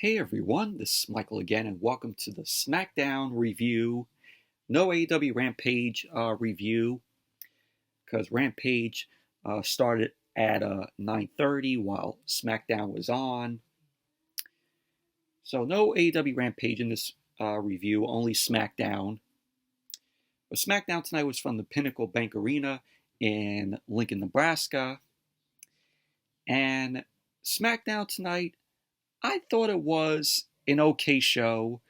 Hey everyone, this is Michael again, and welcome to the SmackDown review. No AEW Rampage review, because Rampage started at 9:30 while SmackDown was on. So no AEW Rampage in this review, only SmackDown. But SmackDown tonight was from the Pinnacle Bank Arena in Lincoln, Nebraska. And SmackDown tonight, I thought it was an okay show.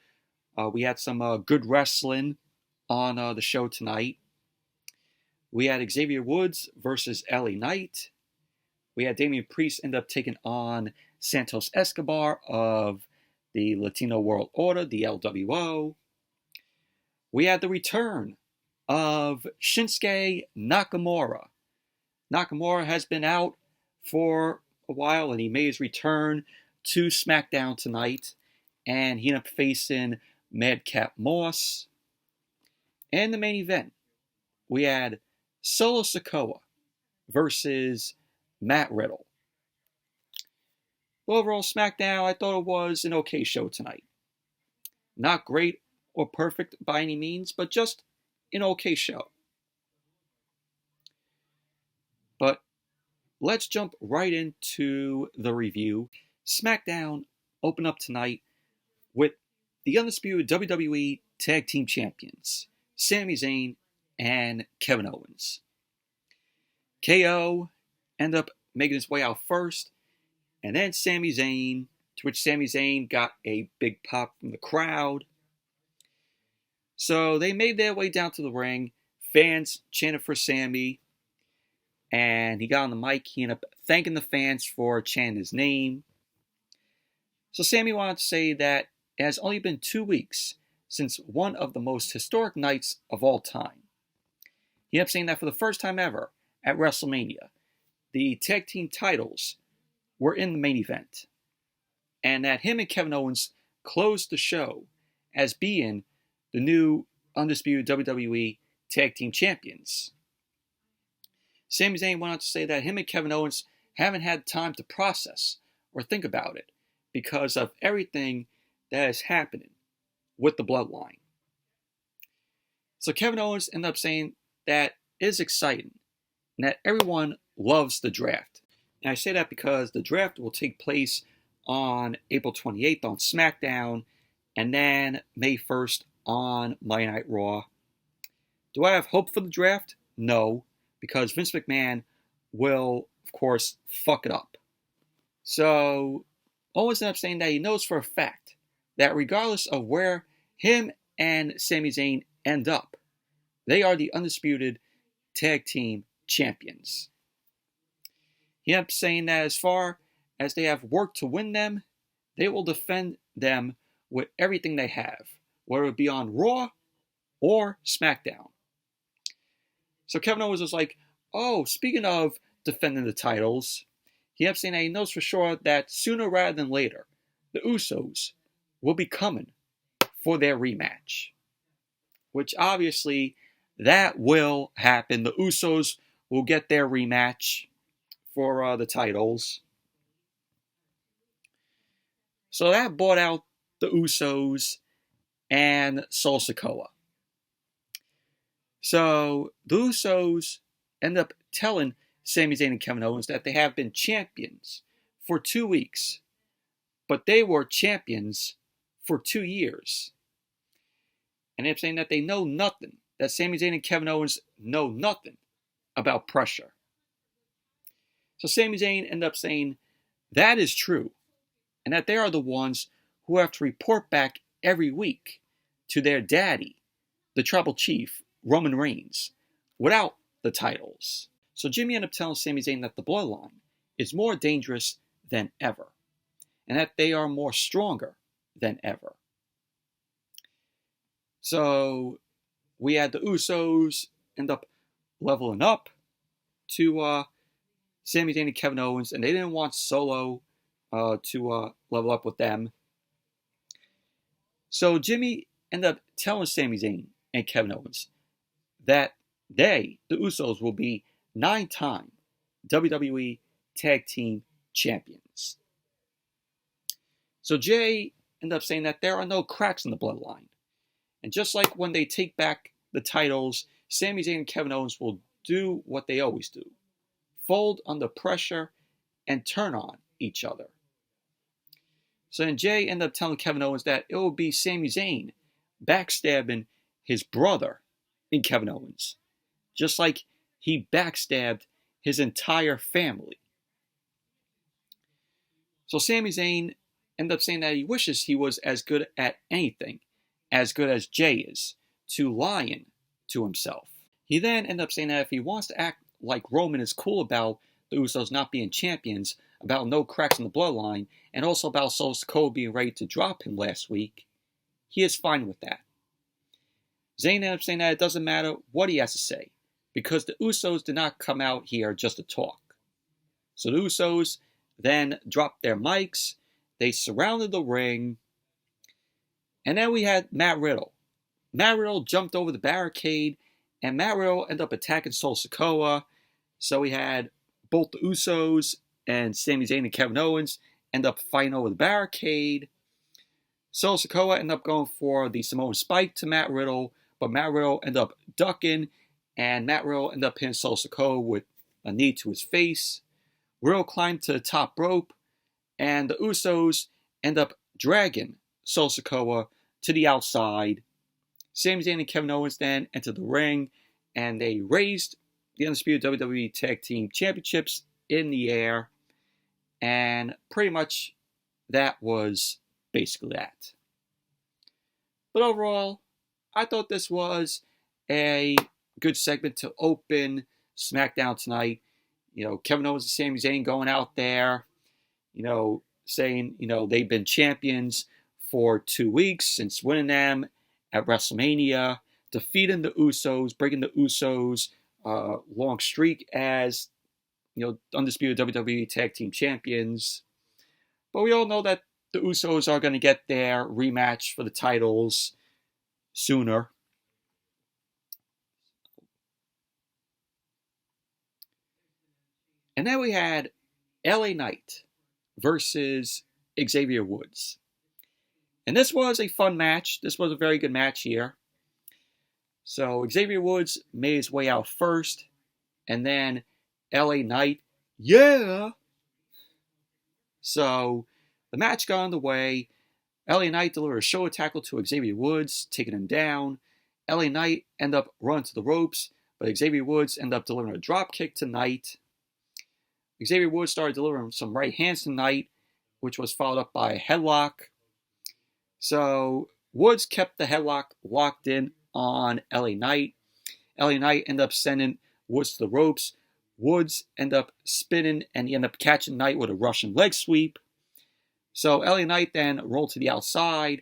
We had some good wrestling on the show tonight. We had Xavier Woods versus LA Knight. We had Damian Priest end up taking on Santos Escobar of the Latino World Order, the LWO. We had the return of Shinsuke Nakamura. Nakamura has been out for a while, and he made his return to SmackDown tonight, and he ended up facing Madcap Moss. And the main event, we had Solo Sikoa versus Matt Riddle. Well, overall, SmackDown, I thought it was an okay show tonight. Not great or perfect by any means, but just an okay show. But let's jump right into the review. SmackDown opened up tonight with the undisputed WWE Tag Team Champions, Sami Zayn and Kevin Owens. KO ended up making his way out first, and then Sami Zayn, to which Sami Zayn got a big pop from the crowd. So they made their way down to the ring. Fans chanted for Sami, and he got on the mic. He ended up thanking the fans for chanting his name. So Sami wanted to say that it has only been 2 weeks since one of the most historic nights of all time. He ended up saying that for the first time ever at WrestleMania, the tag team titles were in the main event, and that him and Kevin Owens closed the show as being the new undisputed WWE Tag Team Champions. Sami Zayn went on to say that him and Kevin Owens haven't had time to process or think about it because of everything that is happening with the Bloodline. So Kevin Owens ended up saying that it is exciting and that everyone loves the draft. And I say that because the draft will take place on April 28th on SmackDown, and then May 1st on Monday Night Raw. Do I have hope for the draft? No, because Vince McMahon will, of course, fuck it up. So Owens ended up saying that he knows for a fact that regardless of where him and Sami Zayn end up, they are the undisputed tag team champions. He ended up saying that as far as they have worked to win them, they will defend them with everything they have, whether it be on Raw or SmackDown. So Kevin Owens was like, oh, speaking of defending the titles, he ended up saying that he knows for sure that sooner rather than later, the Usos will be coming for their rematch. Which obviously, that will happen. The Usos will get their rematch for the titles. So that brought out the Usos and Solo Sikoa. So the Usos end up telling Sami Zayn and Kevin Owens that they have been champions for 2 weeks, but they were champions for 2 years. And they're saying that they know nothing, that Sami Zayn and Kevin Owens know nothing about pressure. So Sami Zayn ended up saying that is true, and that they are the ones who have to report back every week to their daddy, the tribal chief, Roman Reigns, without the titles. So Jimmy ended up telling Sami Zayn that the Bloodline is more dangerous than ever, and that they are more stronger than ever. So we had the Usos end up leveling up to Sami Zayn and Kevin Owens, and they didn't want Solo to level up with them. So Jimmy ended up telling Sami Zayn and Kevin Owens that they, the Usos, will be 9-time WWE Tag Team Champions. So Jay ended up saying that there are no cracks in the bloodline. And just like when they take back the titles, Sami Zayn and Kevin Owens will do what they always do. Fold under pressure and turn on each other. So then Jay ended up telling Kevin Owens that it will be Sami Zayn backstabbing his brother in Kevin Owens. Just like he backstabbed his entire family. So Sami Zayn ended up saying that he wishes he was as good at anything, as good as Jay is, to lying to himself. He then ended up saying that if he wants to act like Roman is cool about the Usos not being champions, about no cracks in the bloodline, and also about Sikoa being ready to drop him last week, he is fine with that. Zayn ended up saying that it doesn't matter what he has to say, because the Usos did not come out here just to talk. So the Usos then dropped their mics, they surrounded the ring, and then we had Matt Riddle. Matt Riddle jumped over the barricade, and Matt Riddle ended up attacking Sikoa. So we had both the Usos and Sami Zayn and Kevin Owens end up fighting over the barricade. Sikoa ended up going for the Samoan Spike to Matt Riddle, but Matt Riddle ended up ducking, and Matt Riddle ended up hitting Sikoa with a knee to his face. Riddle climbed to the top rope, and the Usos end up dragging Sikoa to the outside. Sami Zayn and Kevin Owens then entered the ring, and they raised the Undisputed WWE Tag Team Championships in the air, and pretty much that was basically that. But overall, I thought this was a good segment to open SmackDown tonight. Kevin Owens and Sami Zayn going out there, saying, they've been champions for 2 weeks since winning them at WrestleMania, defeating the Usos, breaking the Usos' long streak as, undisputed WWE Tag Team Champions. But we all know that the Usos are going to get their rematch for the titles sooner. And then we had LA Knight versus Xavier Woods. And this was a fun match. This was a very good match here. So Xavier Woods made his way out first. And then LA Knight, yeah! So the match got underway. LA Knight delivered a shoulder tackle to Xavier Woods, taking him down. LA Knight ended up running to the ropes, but Xavier Woods ended up delivering a drop kick to Knight. Xavier Woods started delivering some right hands to Knight, which was followed up by a headlock. So Woods kept the headlock locked in on LA Knight. LA Knight ended up sending Woods to the ropes. Woods ended up spinning, and he ended up catching Knight with a Russian leg sweep. So LA Knight then rolled to the outside.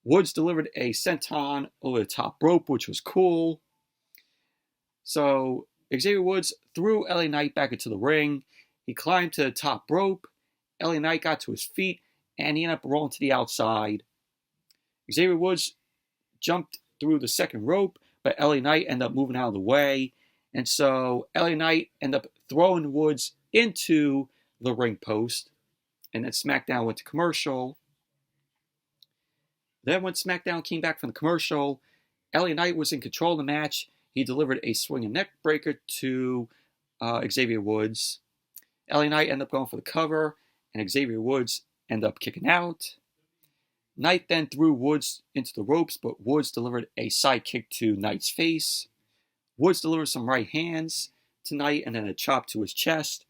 Woods delivered a senton over the top rope, which was cool. So Xavier Woods threw LA Knight back into the ring. He climbed to the top rope. LA Knight got to his feet, and he ended up rolling to the outside. Xavier Woods jumped through the second rope, but LA Knight ended up moving out of the way. And so LA Knight ended up throwing Woods into the ring post. And then SmackDown went to commercial. Then when SmackDown came back from the commercial, LA Knight was in control of the match. He delivered a swinging neck breaker to Xavier Woods. LA Knight ended up going for the cover, and Xavier Woods ended up kicking out. Knight then threw Woods into the ropes, but Woods delivered a side kick to Knight's face. Woods delivered some right hands to Knight and then a chop to his chest.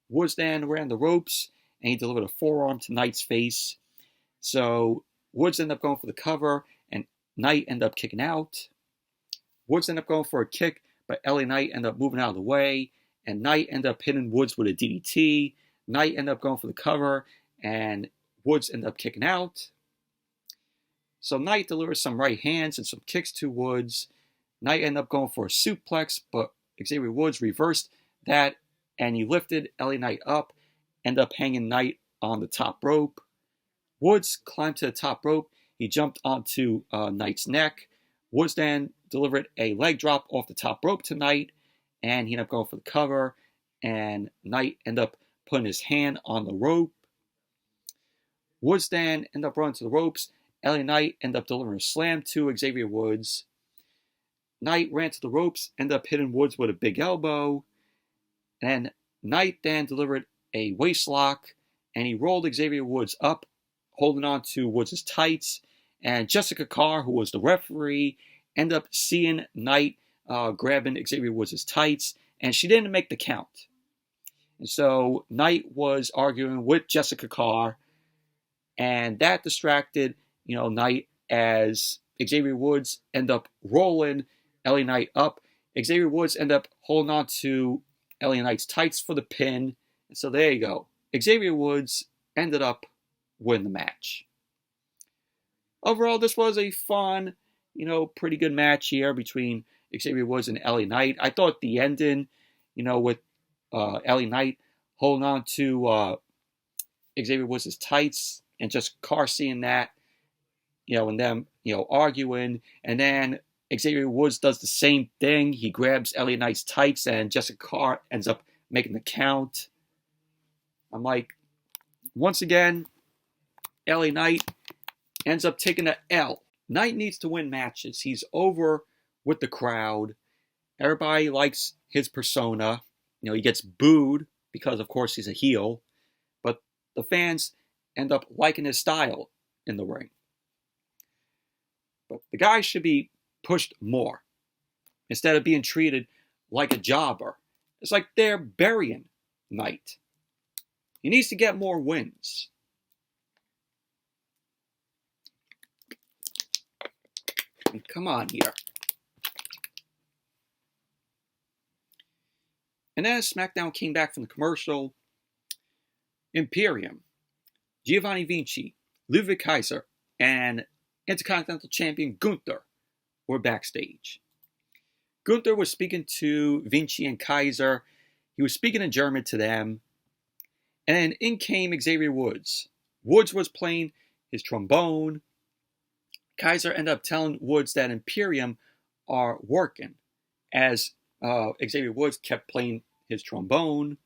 Woods then ran the ropes, and he delivered a forearm to Knight's face. So Woods ended up going for the cover, and Knight ended up kicking out. Woods ended up going for a kick, but LA Knight ended up moving out of the way, and Knight ended up hitting Woods with a DDT. Knight ended up going for the cover, and Woods ended up kicking out. So Knight delivered some right hands and some kicks to Woods. Knight ended up going for a suplex, but Xavier Woods reversed that, and he lifted LA Knight up, ended up hanging Knight on the top rope. Woods climbed to the top rope. He jumped onto Knight's neck. Woods then delivered a leg drop off the top rope to Knight, and he ended up going for the cover, and Knight ended up putting his hand on the rope. Woods then ended up running to the ropes. LA Knight ended up delivering a slam to Xavier Woods. Knight ran to the ropes, ended up hitting Woods with a big elbow. And Knight then delivered a waist lock, and he rolled Xavier Woods up, holding on to Woods' tights. And Jessica Carr, who was the referee, ended up seeing Knight grabbing Xavier Woods' tights, and she didn't make the count. And so Knight was arguing with Jessica Carr, and that distracted, Knight as Xavier Woods ended up rolling LA Knight up. Xavier Woods ended up holding on to LA Knight's tights for the pin. And so there you go. Xavier Woods ended up winning the match. Overall, this was a fun, pretty good match here between Xavier Woods and LA Knight. I thought the ending, with LA Knight holding on to Xavier Woods' tights and just Carr seeing that, and them, arguing. And then Xavier Woods does the same thing. He grabs LA Knight's tights and Jessica Carr ends up making the count. I'm like, once again, LA Knight ends up taking the L. Knight needs to win matches. He's over with the crowd. Everybody likes his persona. He gets booed because, of course, he's a heel. But the fans end up liking his style in the ring. But the guy should be pushed more instead of being treated like a jobber. It's like they're burying Knight. He needs to get more wins. Come on here. And then as SmackDown came back from the commercial, Imperium, Giovanni Vinci, Ludwig Kaiser, and Intercontinental Champion Gunther were backstage. Gunther was speaking to Vinci and Kaiser. He was speaking in German to them. And then in came Xavier Woods. Woods was playing his trombone. Kaiser ended up telling Woods that Imperium are working as Xavier Woods kept playing his trombone.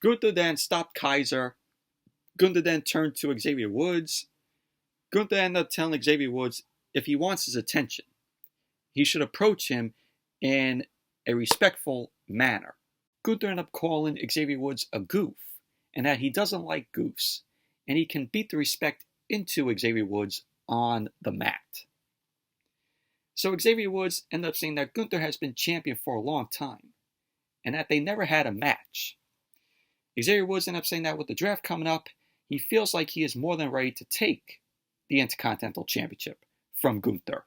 Gunther then stopped Kaiser. Gunther then turned to Xavier Woods. Gunther ended up telling Xavier Woods if he wants his attention, he should approach him in a respectful manner. Gunther ended up calling Xavier Woods a goof, and that he doesn't like goofs, and he can beat the respect into Xavier Woods on the mat. So Xavier Woods ended up saying that Gunther has been champion for a long time, and that they never had a match. Xavier Woods ended up saying that with the draft coming up, he feels like he is more than ready to take the Intercontinental Championship from Gunther.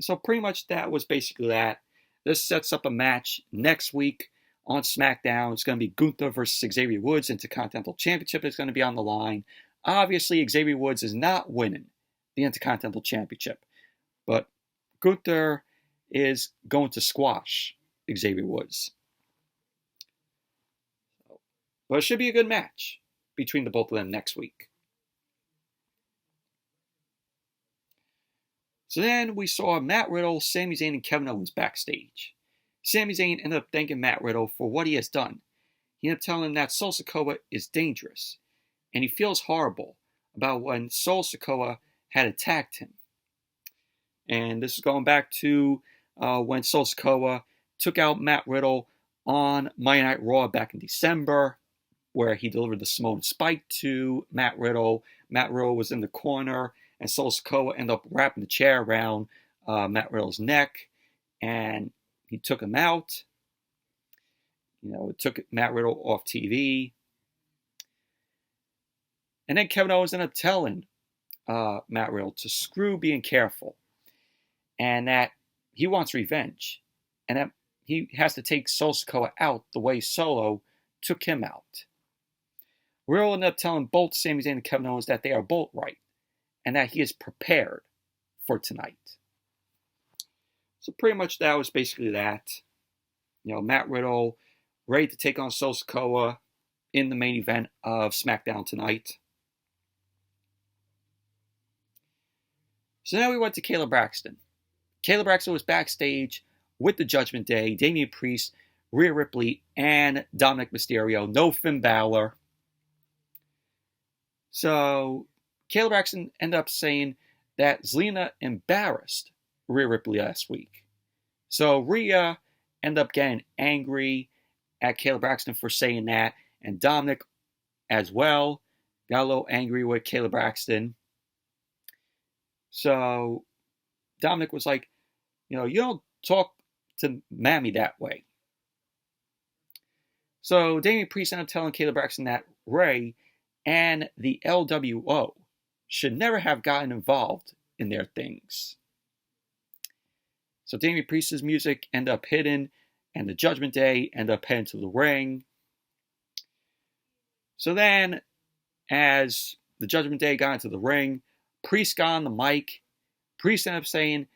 So pretty much that was basically that. This sets up a match next week on SmackDown. It's going to be Gunther versus Xavier Woods. Intercontinental Championship is going to be on the line. Obviously, Xavier Woods is not winning the Intercontinental Championship, but Gunther is going to squash Xavier Woods. But it should be a good match between the both of them next week. So then we saw Matt Riddle, Sami Zayn, and Kevin Owens backstage. Sami Zayn ended up thanking Matt Riddle for what he has done. He ended up telling him that Sol Sikoa is dangerous, and he feels horrible about when Sol Sikoa had attacked him. And this is going back to when Sol Sikoa took out Matt Riddle on Monday Night Raw back in December, where he delivered the Samoan Spike to Matt Riddle. Matt Riddle was in the corner, and Sol Sikoa ended up wrapping the chair around Matt Riddle's neck, and he took him out. It took Matt Riddle off TV. And then Kevin Owens ended up telling Matt Riddle to screw being careful, and that he wants revenge, and that he has to take Sol Sikoa out the way Solo took him out. Riddle ended up telling both Sami Zayn and Kevin Owens that they are both right, and that he is prepared for tonight. So pretty much that was basically that. Matt Riddle ready to take on Sol Sikoa in the main event of SmackDown tonight. So now we went to Kayla Braxton. Kayla Braxton was backstage with the Judgment Day, Damian Priest, Rhea Ripley, and Dominic Mysterio. No Finn Balor. So Kayla Braxton ended up saying that Zelina embarrassed Rhea Ripley last week. So Rhea ended up getting angry at Kayla Braxton for saying that, and Dominic as well got a little angry with Kayla Braxton. So Dominic was like, you don't talk to Mammy that way. So Damian Priest ended up telling Kayla Braxton that Ray and the LWO should never have gotten involved in their things. So Damian Priest's music ended up hitting, and the Judgment Day ended up heading to the ring. So then, as the Judgment Day got into the ring, Priest got on the mic. Priest ended up saying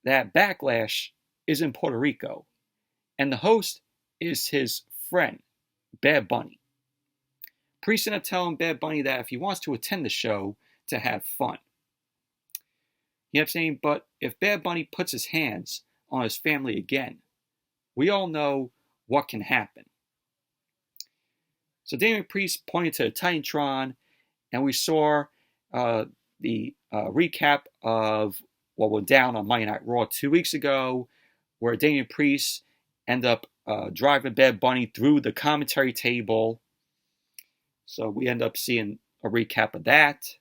that Backlash is in Puerto Rico, and the host is his friend, Bad Bunny. Priest ended up telling Bad Bunny that if he wants to attend the show, to have fun. He ended up saying, but if Bad Bunny puts his hands on his family again, we all know what can happen. So Damian Priest pointed to the Titantron, and we saw the recap of what went down on Monday Night Raw 2 weeks ago, where Damian Priest ended up driving Bad Bunny through the commentary table. So we end up seeing a recap of that.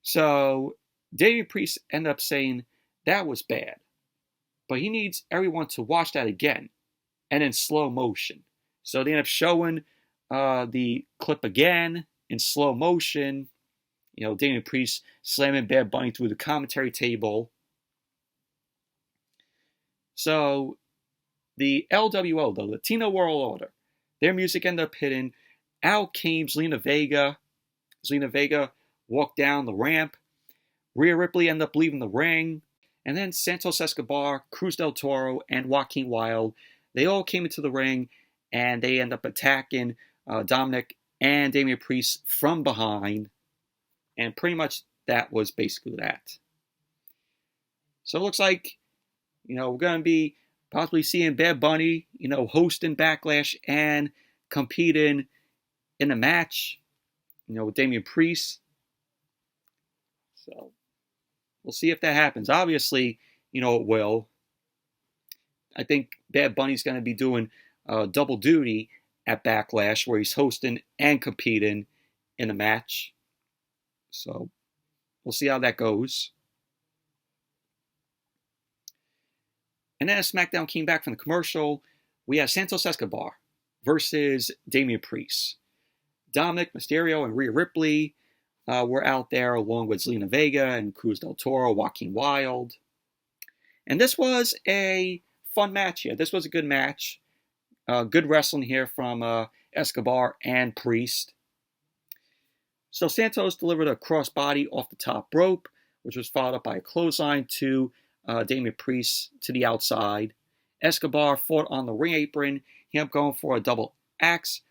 So Damian Priest ended up saying that was bad, but he needs everyone to watch that again and in slow motion. So they end up showing the clip again in slow motion. Damian Priest slamming Bad Bunny through the commentary table. So the LWO, the Latino World Order, their music ended up hitting. Out came Zelina Vega. Zelina Vega walked down the ramp. Rhea Ripley ended up leaving the ring. And then Santos Escobar, Cruz del Toro, and Joaquin Wilde, they all came into the ring, and they end up attacking Dominic and Damian Priest from behind. And pretty much that was basically that. So it looks like, we're going to be possibly seeing Bad Bunny, hosting Backlash and competing in a match, with Damian Priest. So we'll see if that happens. Obviously, it will. I think Bad Bunny's going to be doing double duty at Backlash, where he's hosting and competing in a match. So we'll see how that goes. And then as SmackDown came back from the commercial, we have Santos Escobar versus Damian Priest. Dominic Mysterio and Rhea Ripley were out there along with Zelina Vega and Cruz del Toro, Joaquin Wilde. And this was a fun match here. This was a good match. Good wrestling here from Escobar and Priest. So Santos delivered a crossbody off the top rope, which was followed up by a clothesline to Damian Priest to the outside. Escobar fought on the ring apron. He ended up going for a double axe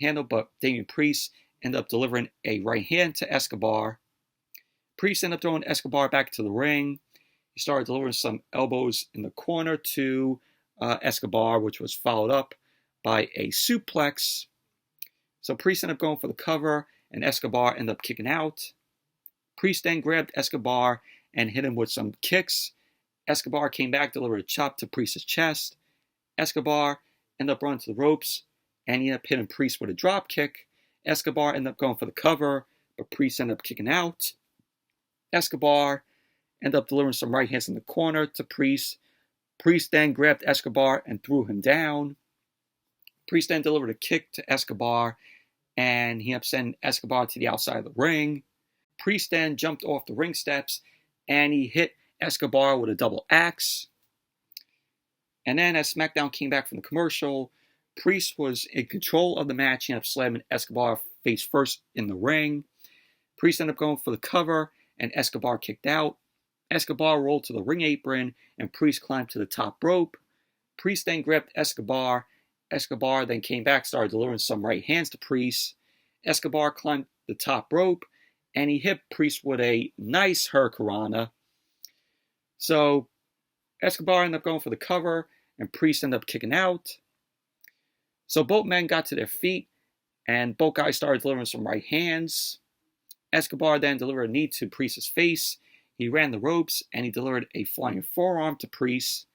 handle, but Damian Priest ended up delivering a right hand to Escobar. Priest ended up throwing Escobar back to the ring. He started delivering some elbows in the corner to Escobar, which was followed up by a suplex. So Priest ended up going for the cover, and Escobar ended up kicking out. Priest then grabbed Escobar and hit him with some kicks. Escobar came back, delivered a chop to Priest's chest. Escobar ended up running to the ropes, and he ended up hitting Priest with a drop kick. Escobar ended up going for the cover, but Priest ended up kicking out. Escobar ended up delivering some right hands in the corner to Priest. Priest then grabbed Escobar and threw him down. Priest then delivered a kick to Escobar, and he ended up sending Escobar to the outside of the ring. Priest then jumped off the ring steps, and he hit Escobar with a double axe. And then as SmackDown came back from the commercial, Priest was in control of the match. He ended up slamming Escobar face first in the ring. Priest ended up going for the cover, and Escobar kicked out. Escobar rolled to the ring apron, and Priest climbed to the top rope. Priest then grabbed Escobar. Escobar then came back, started delivering some right hands to Priest. Escobar climbed the top rope, and he hit Priest with a nice hurricanrana. So Escobar ended up going for the cover, and Priest ended up kicking out. So both men got to their feet, And both guys started delivering some right hands. Escobar then delivered a knee to Priest's face. He ran the ropes and he delivered a flying forearm to Priest.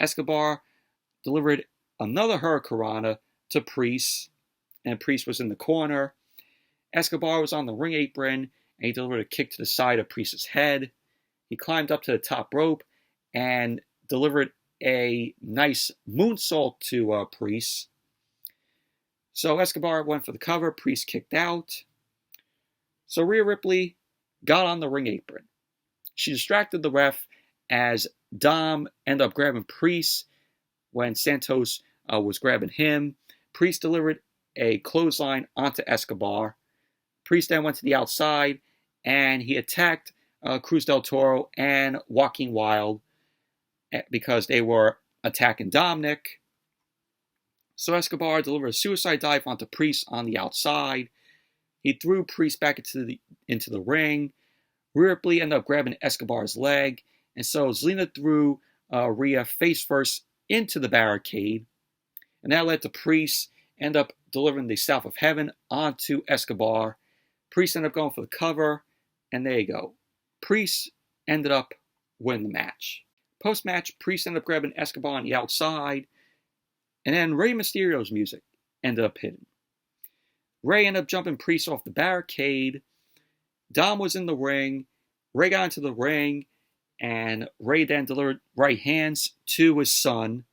Escobar delivered another hurricanrana to Priest, and Priest was in the corner. Escobar was on the ring apron and he delivered a kick to the side of Priest's head. He climbed up to the top rope and delivered a nice moonsault to Priest. So Escobar went for the cover. Priest kicked out. So Rhea Ripley got on the ring apron. She distracted the ref as Dom ended up grabbing Priest when Santos was grabbing him. Priest delivered a clothesline onto Escobar. Priest then went to the outside and he attacked Cruz del Toro and Joaquin Wilde because they were attacking Dominic. So Escobar delivered a suicide dive onto Priest on the outside. He threw Priest back into the ring. Rhea Ripley ended up grabbing Escobar's leg, and so Zelina threw Rhea face first into the barricade, and that led to Priest end up delivering the South of Heaven onto Escobar. Priest ended up going for the cover, and there you go. Priest ended up winning the match. Post-match, Priest ended up grabbing Escobar on the outside, and then Rey Mysterio's music ended up hitting. Rey ended up jumping Priest off the barricade. Dom was in the ring. Rey got into the ring, and Rey then delivered right hands to his son.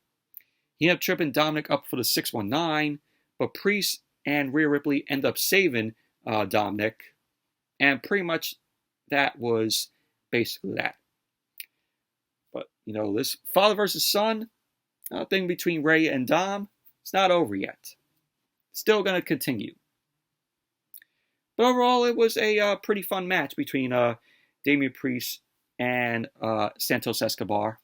He ended up tripping Dominic up for the 619, but Priest and Rhea Ripley ended up saving Dominic, and pretty much that was basically that. But, this father versus son thing between Rey and Dom, it's not over yet. Still going to continue. But overall, it was a pretty fun match between Damian Priest and Santos Escobar.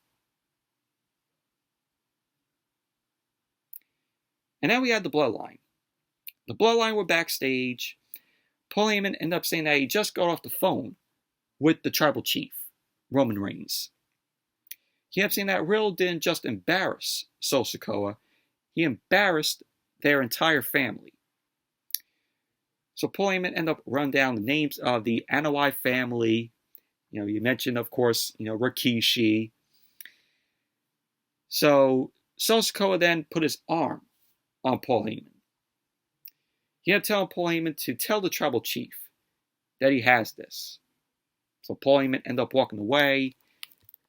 And then we had the Bloodline. The Bloodline were backstage. Paul Heyman ended up saying that he just got off the phone with the tribal chief, Roman Reigns. He ended up saying that Riddle didn't just embarrass Sol Sikoa, he embarrassed their entire family. So Paul Heyman ended up running down the names of the Anoa'i family. You mentioned, of course, Rikishi. So Sol Sikoa then put his arm on Paul Heyman. He ended up telling Paul Heyman to tell the tribal chief that he has this. So Paul Heyman ended up walking away,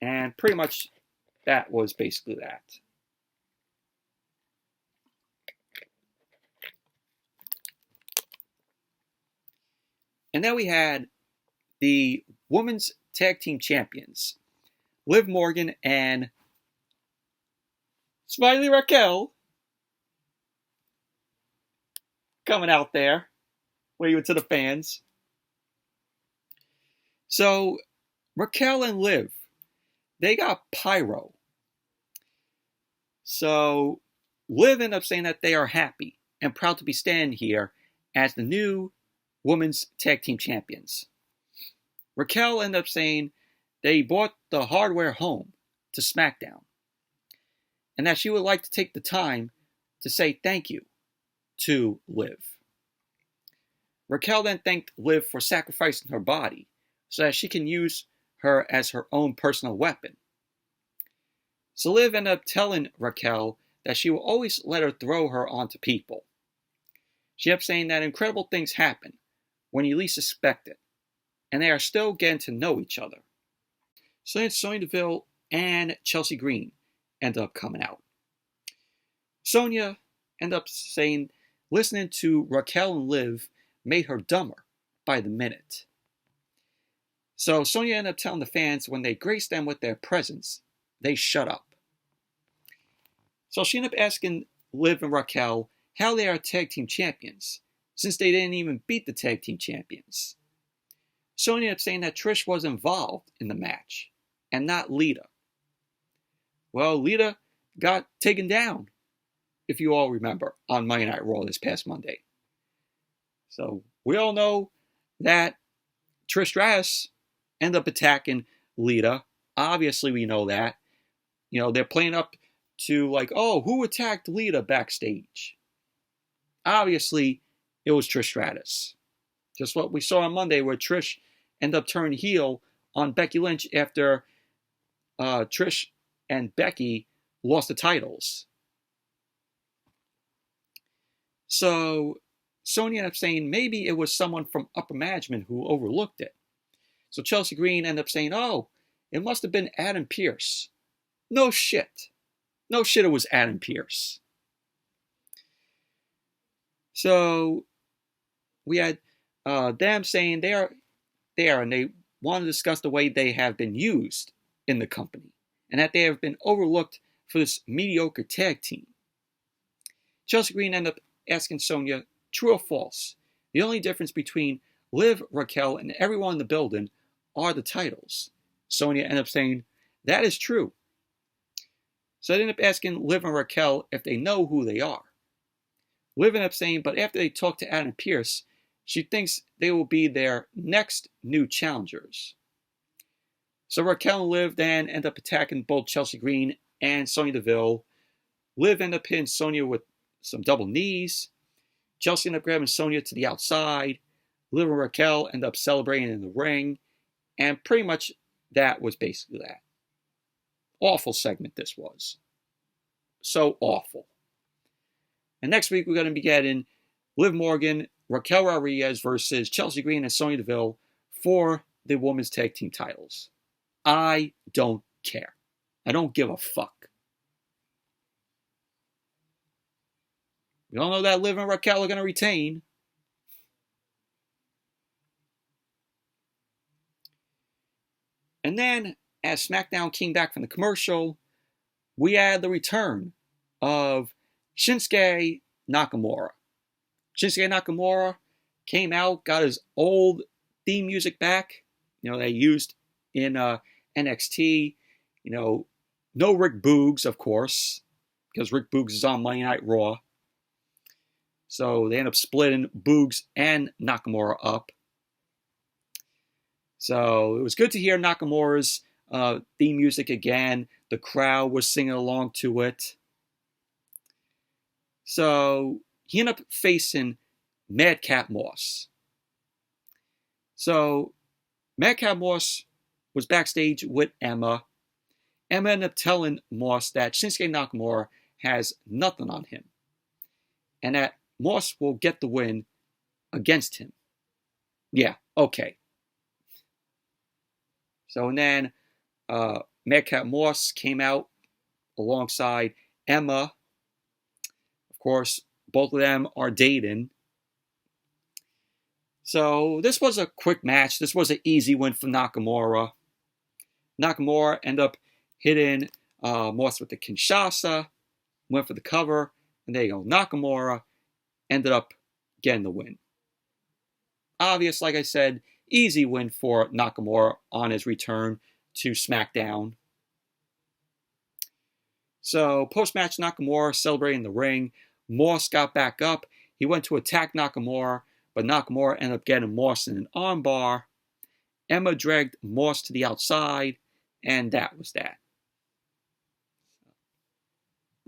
and pretty much that was basically that. And then we had the Women's Tag Team Champions, Liv Morgan and Smiley Raquel, coming out there, waving to the fans. So Raquel and Liv, they got pyro. So Liv ended up saying that they are happy and proud to be standing here as the new Women's Tag Team Champions. Raquel ended up saying they brought the hardware home to SmackDown, and that she would like to take the time to say thank you to Liv. Raquel then thanked Liv for sacrificing her body so that she can use her as her own personal weapon. So Liv ended up telling Raquel that she will always let her throw her onto people. She kept saying that incredible things happen when you least expect it, and they are still getting to know each other. So then Sonya Deville and Chelsea Green ended up coming out. Sonya ended up saying listening to Raquel and Liv made her dumber by the minute. So Sonya ended up telling the fans when they graced them with their presence, they shut up. So she ended up asking Liv and Raquel how they are tag team champions, since they didn't even beat the tag team champions. Sonya ended up saying that Trish was involved in the match, and not Lita. Well, Lita got taken down, if you all remember, on Monday Night Raw this past Monday. So we all know that Trish Stratus ended up attacking Lita. Obviously, we know that. They're playing up to who attacked Lita backstage? Obviously, it was Trish Stratus. Just what we saw on Monday, where Trish ended up turning heel on Becky Lynch after Trish and Becky lost the titles. So Sonya ended up saying maybe it was someone from upper management who overlooked it. So Chelsea Green ended up saying, oh, it must have been Adam Pearce. No shit. No shit, it was Adam Pearce. So we had them saying they are there, and they want to discuss the way they have been used in the company and that they have been overlooked for this mediocre tag team. Chelsea Green ended up asking Sonya, true or false? The only difference between Liv, Raquel, and everyone in the building are the titles. Sonya ended up saying, that is true. So they ended up asking Liv and Raquel if they know who they are. Liv ended up saying, but after they talk to Adam Pearce, she thinks they will be their next new challengers. So Raquel and Liv then end up attacking both Chelsea Green and Sonya Deville. Liv ended up hitting Sonya with some double knees. Chelsea ended up grabbing Sonya to the outside. Liv and Raquel end up celebrating in the ring. And pretty much that was basically that. Awful segment this was. So awful. And next week we're going to be getting Liv Morgan, Raquel Rodriguez versus Chelsea Green and Sonya Deville for the women's tag team titles. I don't care. I don't give a fuck. We all know that Liv and Raquel are going to retain. And then, as SmackDown came back from the commercial, we had the return of Shinsuke Nakamura. Shinsuke Nakamura came out, got his old theme music back, they used in NXT. No Rick Boogs, of course, because Rick Boogs is on Monday Night Raw. So they end up splitting Boogs and Nakamura up. So it was good to hear Nakamura's theme music again. The crowd was singing along to it. So he ended up facing Madcap Moss. So Madcap Moss was backstage with Emma. Emma ended up telling Moss that Shinsuke Nakamura has nothing on him, and that Moss will get the win against him. Yeah, okay. So and then Madcap Moss came out alongside Emma. Of course, both of them are dating. So this was a quick match. This was an easy win for Nakamura. Nakamura ended up hitting Moss with the Kinshasa, went for the cover, and there you go. Nakamura ended up getting the win. Obvious, like I said, easy win for Nakamura on his return to SmackDown. So post-match, Nakamura celebrating the ring. Moss got back up. He went to attack Nakamura, but Nakamura ended up getting Moss in an armbar. Emma dragged Moss to the outside, and that was that.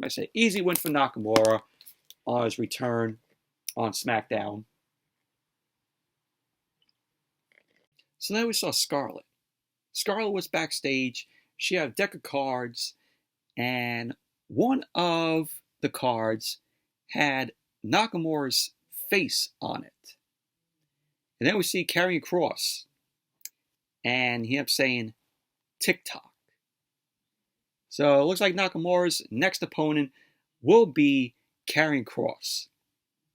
I say easy win for Nakamura on his return on SmackDown. So then we saw Scarlett. Scarlett was backstage. She had a deck of cards, and one of the cards had Nakamura's face on it. And then we see Karrion Kross, and he ended up saying TikTok. So it looks like Nakamura's next opponent will be Karrion Kross.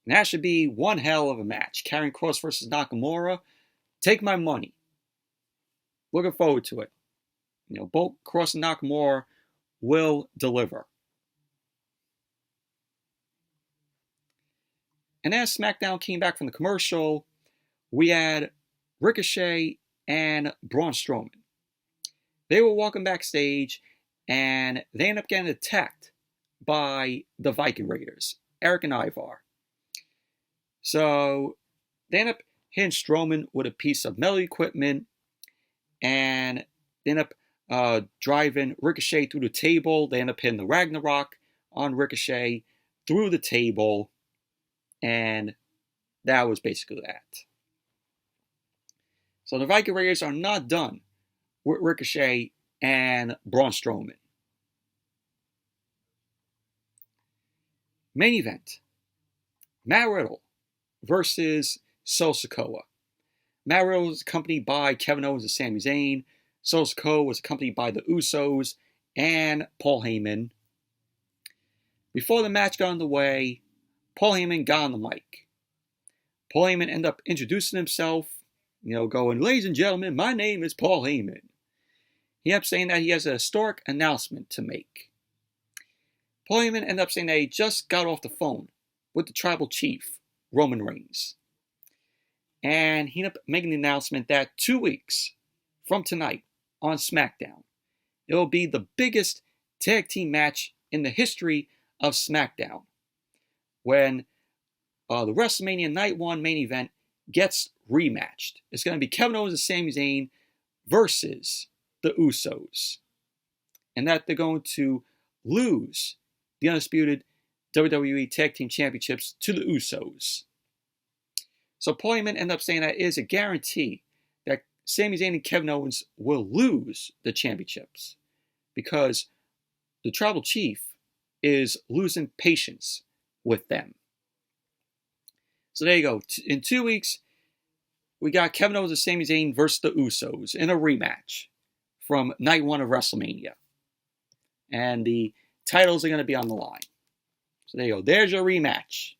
And that should be one hell of a match. Karrion Kross versus Nakamura. Take my money. Looking forward to it. Both Kross and Nakamura will deliver. And as SmackDown came back from the commercial, we had Ricochet and Braun Strowman. They were walking backstage, and they ended up getting attacked by the Viking Raiders, Eric and Ivar. So they ended up hitting Strowman with a piece of metal equipment, and they ended up driving Ricochet through the table. They ended up hitting the Ragnarok on Ricochet through the table, and that was basically that. So the Viking Raiders are not done with Ricochet and Braun Strowman. Main event. Matt Riddle versus Sikoa. Matt Riddle was accompanied by Kevin Owens and Sami Zayn. Sikoa was accompanied by the Usos and Paul Heyman. Before the match got underway, Paul Heyman got on the mic. Paul Heyman ended up introducing himself, going, "Ladies and gentlemen, my name is Paul Heyman." He ended up saying that he has a historic announcement to make. Paul Heyman ended up saying that he just got off the phone with the tribal chief, Roman Reigns. And he ended up making the announcement that 2 weeks from tonight on SmackDown, it will be the biggest tag team match in the history of SmackDown, when the WrestleMania Night 1 main event gets rematched. It's going to be Kevin Owens and Sami Zayn versus the Usos. And that they're going to lose the undisputed WWE Tag Team Championships to the Usos. So Paul Heyman ended up saying that it is a guarantee that Sami Zayn and Kevin Owens will lose the championships because the tribal chief is losing patience with them. So there you go. In 2 weeks, we got Kevin Owens and Sami Zayn versus the Usos in a rematch from Night 1 of WrestleMania. And the titles are going to be on the line. So there you go. There's your rematch.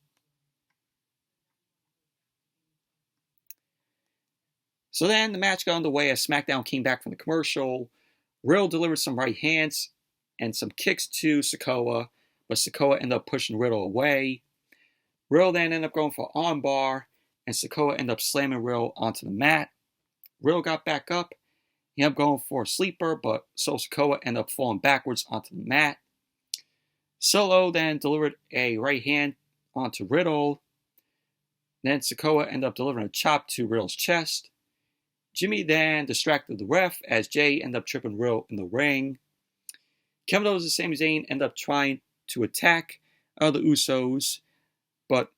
So then the match got underway as SmackDown came back from the commercial. Riddle delivered some right hands and some kicks to Sikoa, but Sikoa ended up pushing Riddle away. Riddle then ended up going for an armbar, and Sikoa ended up slamming Riddle onto the mat. Riddle got back up. He ended up going for a sleeper, but Sikoa ended up falling backwards onto the mat. Solo then delivered a right hand onto Riddle. Then Sikoa ended up delivering a chop to Riddle's chest. Jimmy then distracted the ref as Jay ended up tripping Riddle in the ring. Kevin Owens and Sami Zayn ended up trying to attack the Usos, but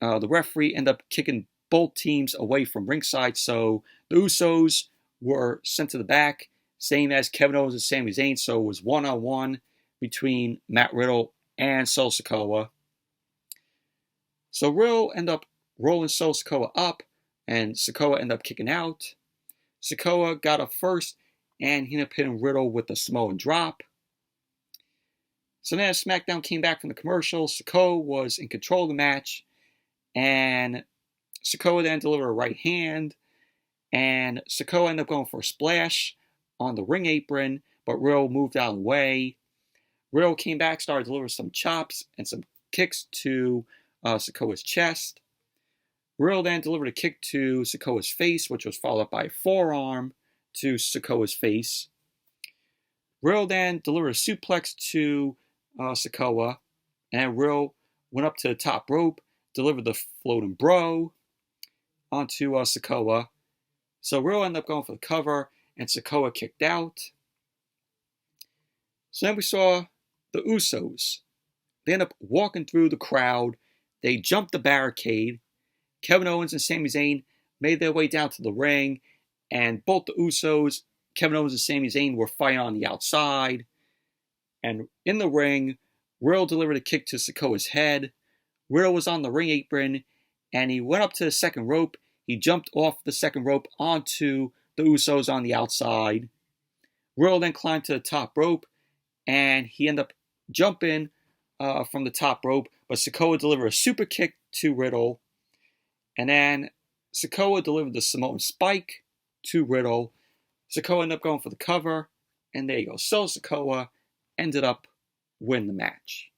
the referee ended up kicking both teams away from ringside, so the Usos were sent to the back, same as Kevin Owens and Sami Zayn, so it was one-on-one between Matt Riddle and Sikoa. So Riddle ended up rolling Sikoa up, and Sikoa ended up kicking out. Sikoa got up first, and he ended up hitting Riddle with a Samoan drop. So then as SmackDown came back from the commercial, Sikoa was in control of the match, and Sikoa then delivered a right hand, and Sikoa ended up going for a splash on the ring apron, but Riddle moved out of the way. Riddle came back, started delivering some chops and some kicks to Sikoa's chest. Riddle then delivered a kick to Sikoa's face, which was followed up by a forearm to Sikoa's face. Riddle then delivered a suplex to Sikoa, and Riddle went up to the top rope, delivered the floating bro onto Sikoa. So Riddle ended up going for the cover, and Sikoa kicked out. So then we saw the Usos. They ended up walking through the crowd. They jumped the barricade. Kevin Owens and Sami Zayn made their way down to the ring, and both the Usos, Kevin Owens and Sami Zayn, were fighting on the outside. And in the ring, Riddle delivered a kick to Sikoa's head. Riddle was on the ring apron, and he went up to the second rope. He jumped off the second rope onto the Usos on the outside. Riddle then climbed to the top rope, and he ended up jumping from the top rope, but Sikoa delivered a super kick to Riddle. And then Sikoa delivered the Samoan spike to Riddle. Sikoa ended up going for the cover, and there you go. So Sikoa ended up winning the match.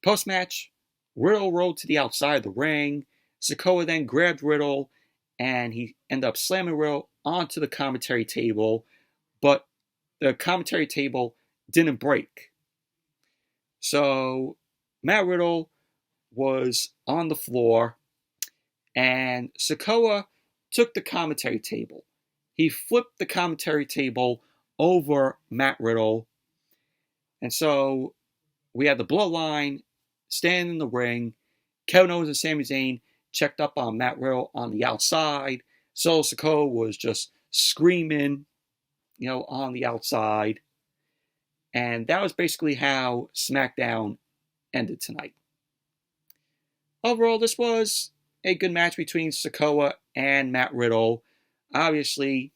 Post-match, Riddle rolled to the outside of the ring. Sikoa then grabbed Riddle, and he ended up slamming Riddle onto the commentary table, but the commentary table didn't break. So Matt Riddle was on the floor, and Sikoa took the commentary table. He flipped the commentary table over Matt Riddle. And so we had the Bloodline standing in the ring. Kevin Owens and Sami Zayn checked up on Matt Riddle on the outside. So Sikoa was just screaming, on the outside. And that was basically how SmackDown ended tonight. Overall, this was a good match between Sikoa and Matt Riddle. Obviously,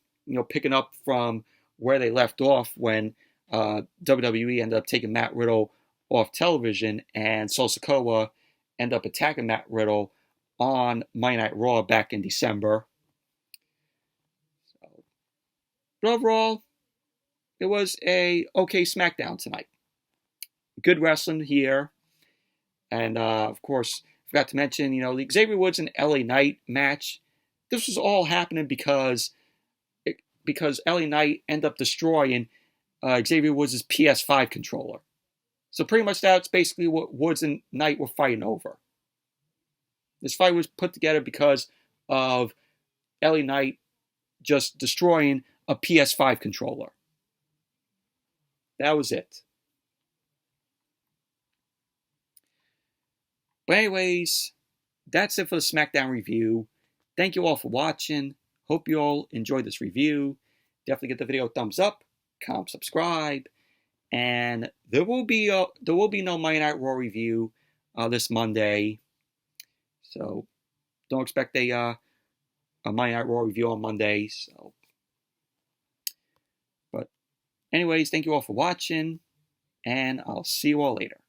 picking up from where they left off when WWE ended up taking Matt Riddle off television, and Sol Sikoa ended up attacking Matt Riddle on Monday Night Raw back in December. But overall, it was a okay SmackDown tonight. Good wrestling here. And, of course, forgot to mention, the Xavier Woods and LA Knight match. This was all happening because LA Knight ended up destroying Xavier Woods' PS5 controller. So pretty much that's basically what Woods and Knight were fighting over. This fight was put together because of LA Knight just destroying a PS5 controller. That was it. But anyways, that's it for the SmackDown review. Thank you all for watching. Hope you all enjoyed this review. Definitely give the video a thumbs up, comment, subscribe, and there will be no Monday Night Raw review this Monday. So don't expect a Monday Night Raw review on Monday. But anyways, thank you all for watching, and I'll see you all later.